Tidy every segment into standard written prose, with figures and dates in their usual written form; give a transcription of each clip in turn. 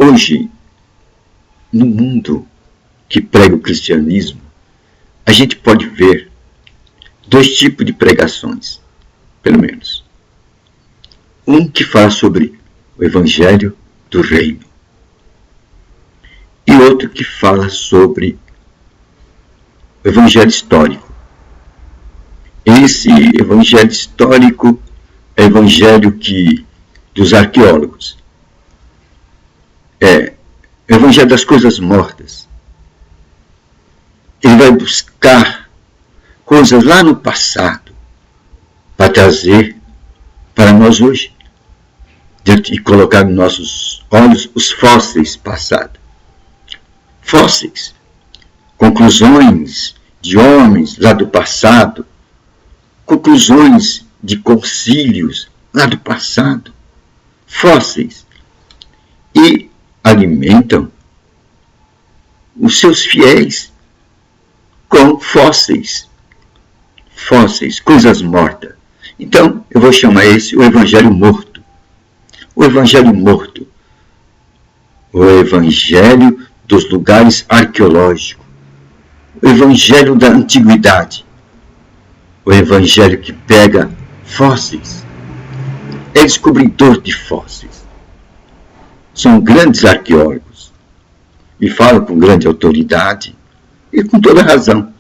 Hoje, no mundo que prega o cristianismo, a gente pode ver dois tipos de pregações, pelo menos. Um que fala sobre o Evangelho do Reino e outro que fala sobre o Evangelho histórico. Esse Evangelho histórico é o Evangelho dos arqueólogos. É o Evangelho das coisas mortas. Ele vai buscar coisas lá no passado para trazer para nós hoje e colocar nos nossos olhos os fósseis passados. Fósseis, conclusões de homens lá do passado, conclusões de concílios lá do passado, fósseis, e alimentam os seus fiéis com fósseis, coisas mortas. Então, eu vou chamar esse o Evangelho morto. O Evangelho morto. O Evangelho dos lugares arqueológicos. O Evangelho da antiguidade. O Evangelho que pega fósseis. É descobridor de fósseis. São grandes arqueólogos. E falam com grande autoridade e com toda razão.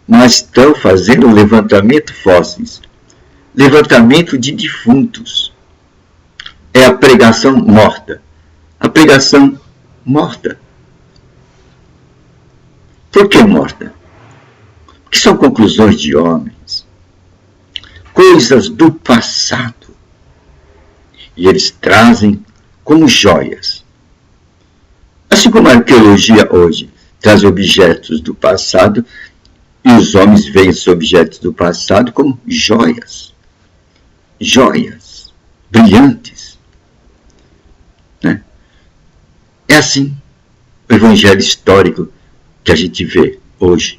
Mas estão fazendo um levantamento fósseis. Levantamento de defuntos. É a pregação morta. A pregação morta. Por que morta? Porque são conclusões de homens. Coisas do passado. E eles trazem como joias. Assim como a arqueologia hoje traz objetos do passado, e os homens veem esses objetos do passado como joias. Joias. Brilhantes. Né? É assim o Evangelho histórico que a gente vê hoje.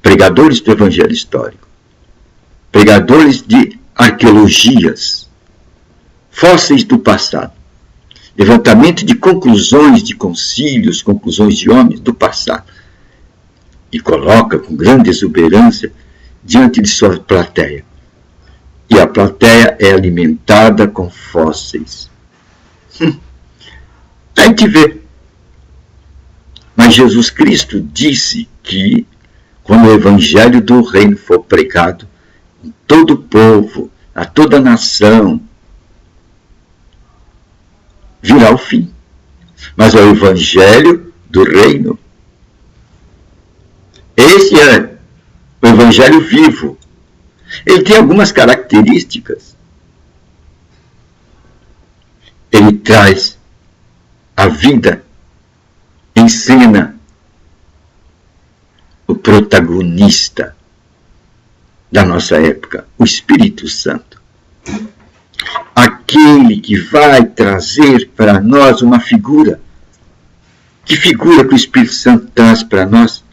Pregadores do Evangelho histórico. Pregadores de arqueologias. Fósseis do passado. Levantamento de conclusões de concílios, conclusões de homens do passado. E coloca com grande exuberância diante de sua plateia. E a plateia é alimentada com fósseis. A gente vê. Mas Jesus Cristo disse que, quando o Evangelho do Reino for pregado, em todo o povo, a toda a nação, virá o fim. Mas é o Evangelho do Reino. Esse é o Evangelho vivo. Ele tem algumas características. Ele traz a vida em cena, o protagonista da nossa época, o Espírito Santo. Aquele que vai trazer para nós uma figura. Que figura que o Espírito Santo traz para nós?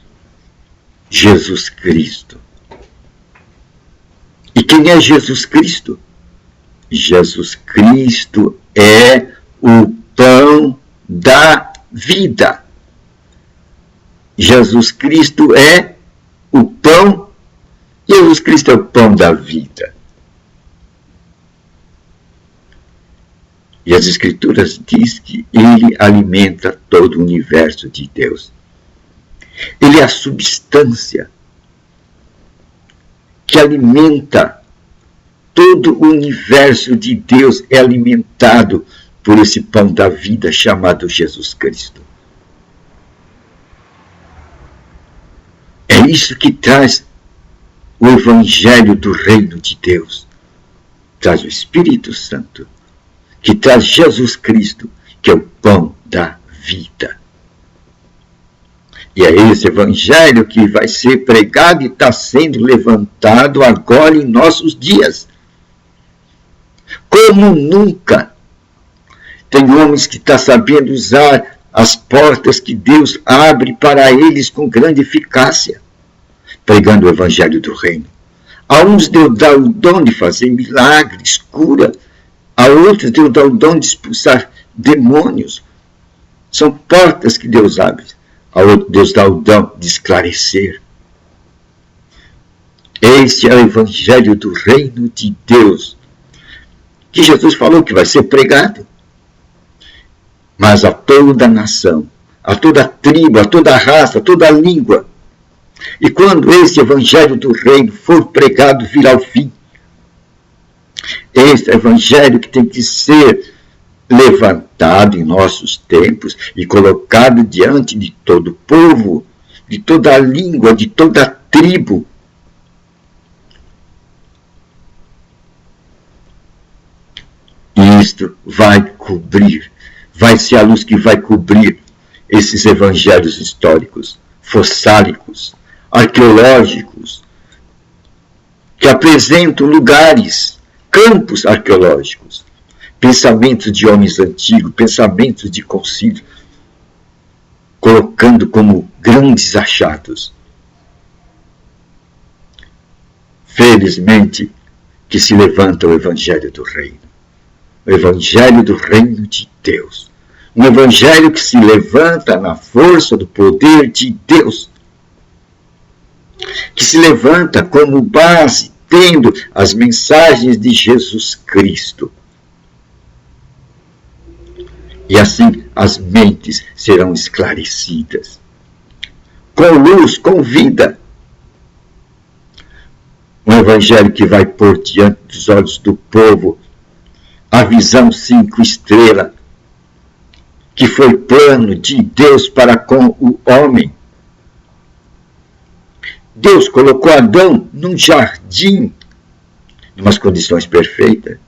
Jesus Cristo. E quem é Jesus Cristo? Jesus Cristo é o pão da vida. Jesus Cristo é o pão. Jesus Cristo é o pão da vida. E as Escrituras dizem que ele alimenta todo o universo de Deus. Ele é a substância que alimenta todo o universo de Deus, é alimentado por esse pão da vida chamado Jesus Cristo. É isso que traz o Evangelho do Reino de Deus. Traz o Espírito Santo, que traz Jesus Cristo, que é o pão da vida. E é esse Evangelho que vai ser pregado e está sendo levantado agora em nossos dias. Como nunca. Tem homens que estão sabendo usar as portas que Deus abre para eles com grande eficácia, pregando o Evangelho do Reino. A uns Deus dá o dom de fazer milagres, cura. A outros Deus dá o dom de expulsar demônios. São portas que Deus abre. Deus dá o dom de esclarecer. Este é o Evangelho do Reino de Deus, que Jesus falou que vai ser pregado, mas a toda a nação, a toda a tribo, a toda a raça, a toda a língua. E quando este Evangelho do Reino for pregado, virá o fim. Este é o Evangelho que tem que ser levantado em nossos tempos e colocado diante de todo o povo, de toda a língua, de toda a tribo. E isto vai cobrir, vai ser a luz que vai cobrir esses evangelhos históricos, fossálicos, arqueológicos, que apresentam lugares, campos arqueológicos, pensamentos de homens antigos, pensamentos de concílio, colocando como grandes achados. Felizmente que se levanta o Evangelho do Reino. O Evangelho do Reino de Deus. Um Evangelho que se levanta na força do poder de Deus. Que se levanta como base, tendo as mensagens de Jesus Cristo. E assim as mentes serão esclarecidas. Com luz, com vida. Um Evangelho que vai pôr diante dos olhos do povo a visão 5 estrelas, que foi plano de Deus para com o homem. Deus colocou Adão num jardim, em umas condições perfeitas,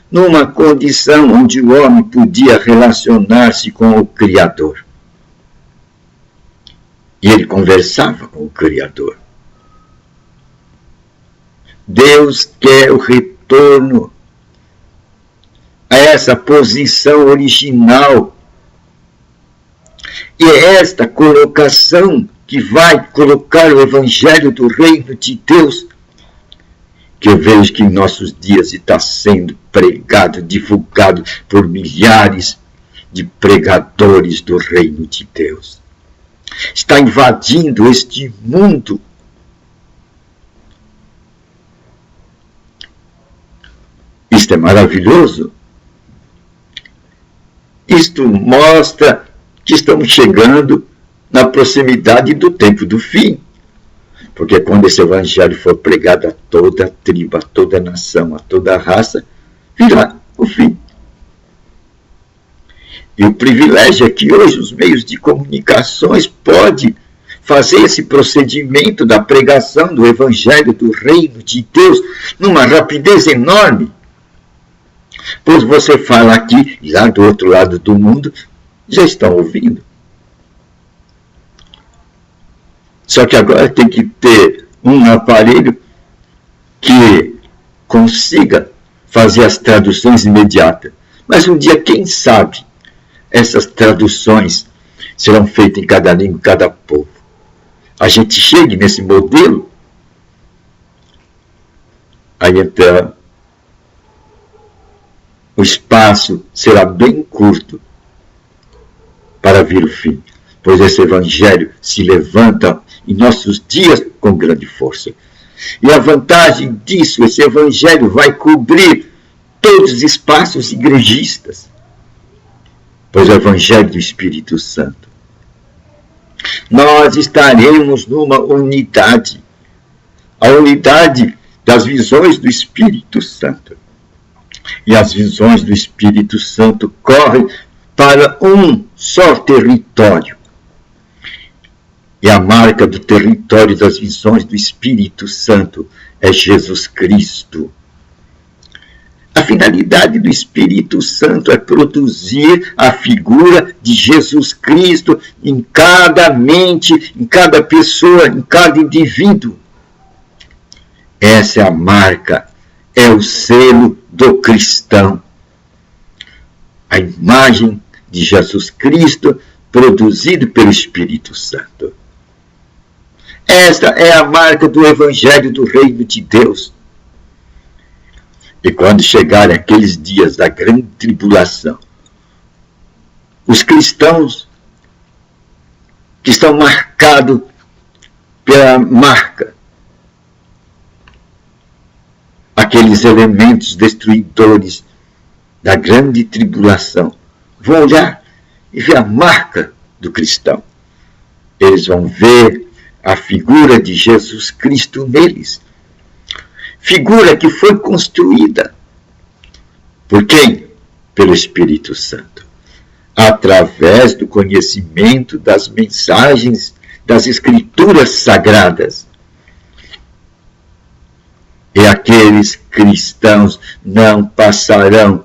numa condição onde o homem podia relacionar-se com o Criador. E ele conversava com o Criador. Deus quer o retorno a essa posição original. E é esta colocação que vai colocar o Evangelho do Reino de Deus, que eu vejo que em nossos dias está sendo pregado, divulgado por milhares de pregadores do Reino de Deus. Está invadindo este mundo. Isto é maravilhoso. Isto mostra que estamos chegando na proximidade do tempo do fim. Porque quando esse evangelho for pregado a toda a tribo, a toda a nação, a toda a raça, virá o fim. E o privilégio é que hoje os meios de comunicações podem fazer esse procedimento da pregação do evangelho do reino de Deus numa rapidez enorme. Pois você fala aqui, e lá do outro lado do mundo, já estão ouvindo. Só que agora tem que ter um aparelho que consiga fazer as traduções imediatas. Mas um dia, quem sabe, essas traduções serão feitas em cada língua, em cada povo. A gente chegue nesse modelo, aí então o espaço será bem curto para vir o fim, pois esse evangelho se levanta em nossos dias com grande força. E a vantagem disso, esse evangelho vai cobrir todos os espaços igrejistas, pois é o evangelho do Espírito Santo. Nós estaremos numa unidade, a unidade das visões do Espírito Santo. E as visões do Espírito Santo correm para um só território. E a marca do território das visões do Espírito Santo é Jesus Cristo. A finalidade do Espírito Santo é produzir a figura de Jesus Cristo em cada mente, em cada pessoa, em cada indivíduo. Essa é a marca, é o selo do cristão. A imagem de Jesus Cristo produzido pelo Espírito Santo. Esta é a marca do Evangelho do Reino de Deus. E quando chegarem aqueles dias da grande tribulação, os cristãos que estão marcados pela marca, aqueles elementos destruidores da grande tribulação, vão olhar e ver a marca do cristão. Eles vão ver a figura de Jesus Cristo neles. Figura que foi construída por quem? Pelo Espírito Santo. Através do conhecimento das mensagens das Escrituras Sagradas. E aqueles cristãos não passarão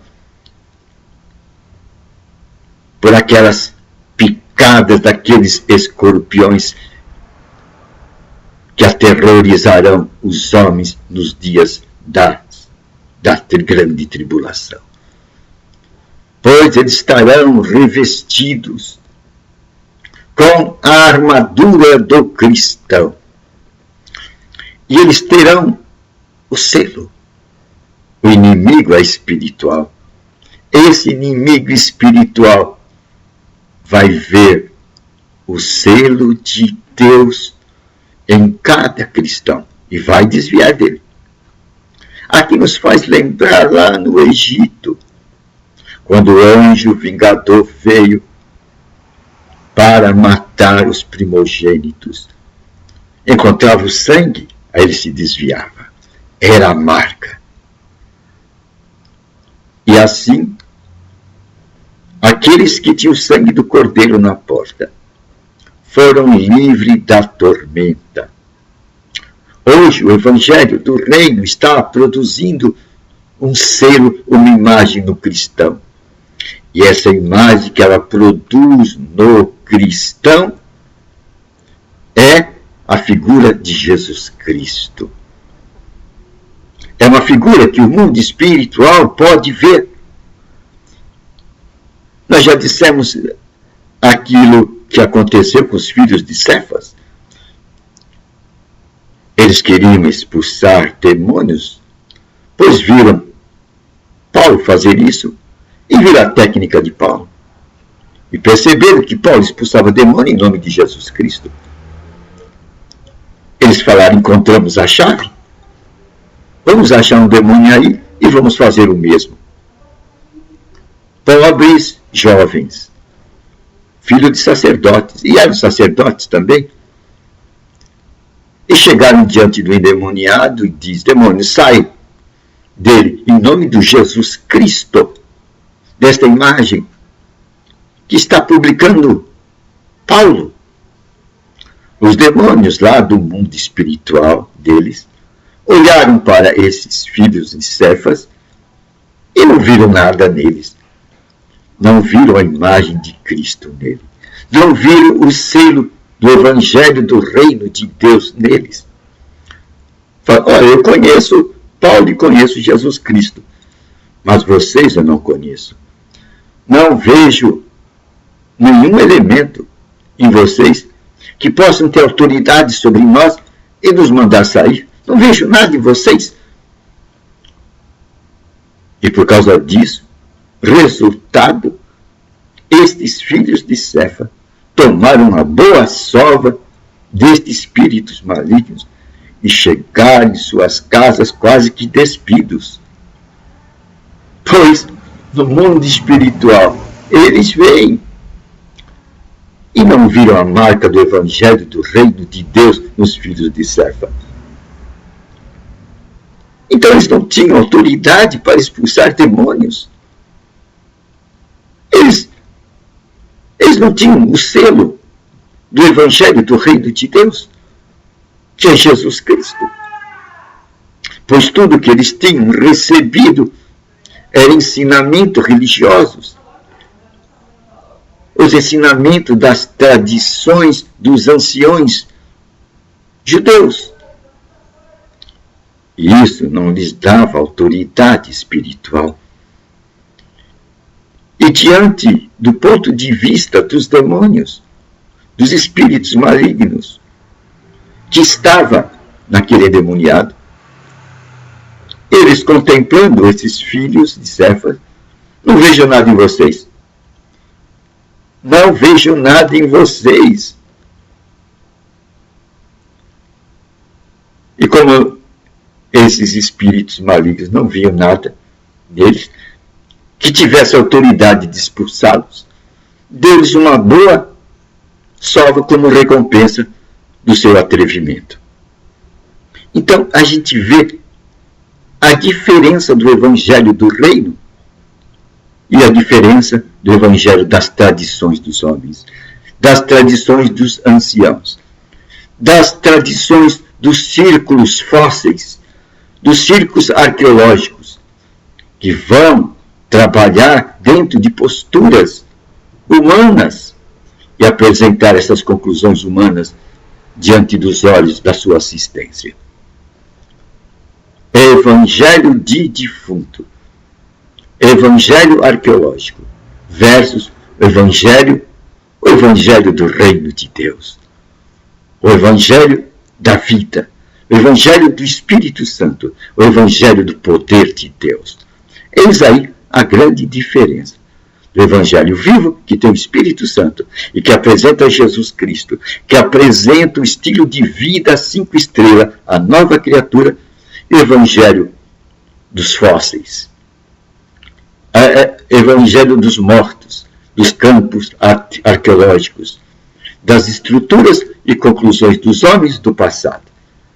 por aquelas picadas daqueles escorpiões que aterrorizarão os homens nos dias da grande tribulação. Pois eles estarão revestidos com a armadura do cristão. E eles terão o selo. O inimigo é espiritual. Esse inimigo espiritual vai ver o selo de Deus em cada cristão e vai desviar dele. Aqui nos faz lembrar lá no Egito, quando o anjo vingador veio para matar os primogênitos. Encontrava o sangue, aí ele se desviava. Era a marca. E assim, aqueles que tinham o sangue do cordeiro na porta foram livres da tormenta. Hoje o Evangelho do Reino está produzindo um selo, uma imagem no cristão. E essa imagem que ela produz no cristão é a figura de Jesus Cristo. É uma figura que o mundo espiritual pode ver. Nós já dissemos aquilo que aconteceu com os filhos de Cefas. Eles queriam expulsar demônios, pois viram Paulo fazer isso e viram a técnica de Paulo. E perceberam que Paulo expulsava demônio em nome de Jesus Cristo. Eles falaram, encontramos a chave. Vamos achar um demônio aí e vamos fazer o mesmo. Pobres jovens, filhos de sacerdotes, e eram sacerdotes também, e chegaram diante do endemoniado e diz, demônio, sai dele, em nome do Jesus Cristo, desta imagem que está publicando Paulo. Os demônios lá do mundo espiritual deles olharam para esses filhos de Cefas e não viram nada neles. Não viram a imagem de Cristo nele. Não viram o selo do Evangelho do Reino de Deus neles. Falam, olha, eu conheço Paulo e conheço Jesus Cristo, mas vocês eu não conheço. Não vejo nenhum elemento em vocês que possam ter autoridade sobre nós e nos mandar sair. Não vejo nada em vocês. E por causa disso, resultado, estes filhos de Cefas tomaram uma boa sova destes espíritos malignos e chegaram em suas casas quase que despidos. Pois, no mundo espiritual, eles veem e não viram a marca do Evangelho do Reino de Deus nos filhos de Cefas. Então eles não tinham autoridade para expulsar demônios. Eles não tinham o selo do Evangelho do Reino de Deus, que é Jesus Cristo. Pois tudo que eles tinham recebido era ensinamento religiosos. Os ensinamentos das tradições dos anciões judeus. E isso não lhes dava autoridade espiritual. E diante do ponto de vista dos demônios, dos espíritos malignos, que estava naquele endemoniado, eles contemplando esses filhos de Cefas, não vejam nada em vocês. Não vejo nada em vocês. E como esses espíritos malignos não viam nada neles, que tivesse autoridade de expulsá-los, deu-lhes uma boa sova como recompensa do seu atrevimento. Então, a gente vê a diferença do evangelho do reino e a diferença do evangelho das tradições dos homens, das tradições dos anciãos, das tradições dos círculos fósseis, dos círculos arqueológicos, que vão trabalhar dentro de posturas humanas e apresentar essas conclusões humanas diante dos olhos da sua assistência. Evangelho de defunto, evangelho arqueológico, versus o evangelho do reino de Deus, o evangelho da vida, o evangelho do Espírito Santo, o evangelho do poder de Deus. Eis aí a grande diferença do evangelho vivo, que tem o Espírito Santo e que apresenta Jesus Cristo, que apresenta o estilo de vida 5 estrelas, a nova criatura, e o evangelho dos fósseis, evangelho dos mortos, dos campos arqueológicos, das estruturas e conclusões dos homens do passado.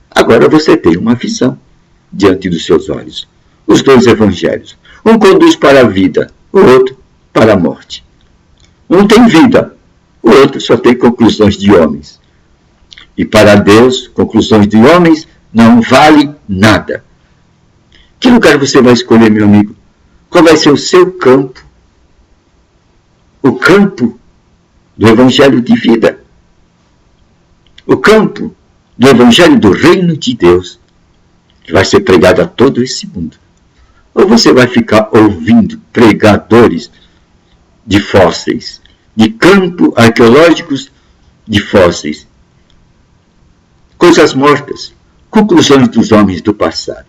Agora você tem uma visão diante dos seus olhos. Os dois evangelhos. Um conduz para a vida, o outro para a morte. Um tem vida, o outro só tem conclusões de homens. E para Deus, conclusões de homens não vale nada. Que lugar você vai escolher, meu amigo? Qual vai ser o seu campo? O campo do evangelho de vida. O campo do evangelho do reino de Deus, que vai ser pregado a todo esse mundo. Ou você vai ficar ouvindo pregadores de fósseis, de campos arqueológicos de fósseis, coisas mortas, conclusões dos homens do passado.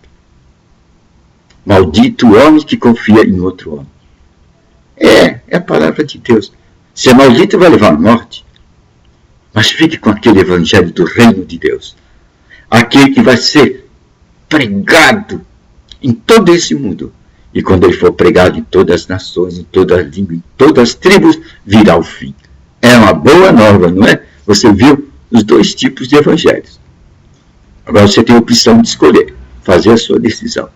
Maldito o homem que confia em outro homem. É a palavra de Deus. Se é maldito, vai levar à morte. Mas fique com aquele evangelho do reino de Deus. Aquele que vai ser pregado em todo esse mundo. E quando ele for pregado em todas as nações, em todas as línguas, em todas as tribos, virá o fim. É uma boa nova, não é? Você viu os dois tipos de evangelhos. Agora você tem a opção de escolher, fazer a sua decisão.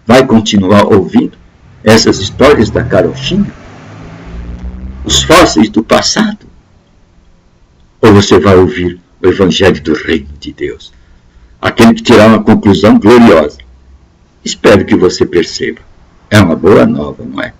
Vai continuar ouvindo essas histórias da carochinha? Os fósseis do passado? Ou você vai ouvir o evangelho do reino de Deus? Aquele que terá uma conclusão gloriosa. Espero que você perceba. É uma boa nova, não é?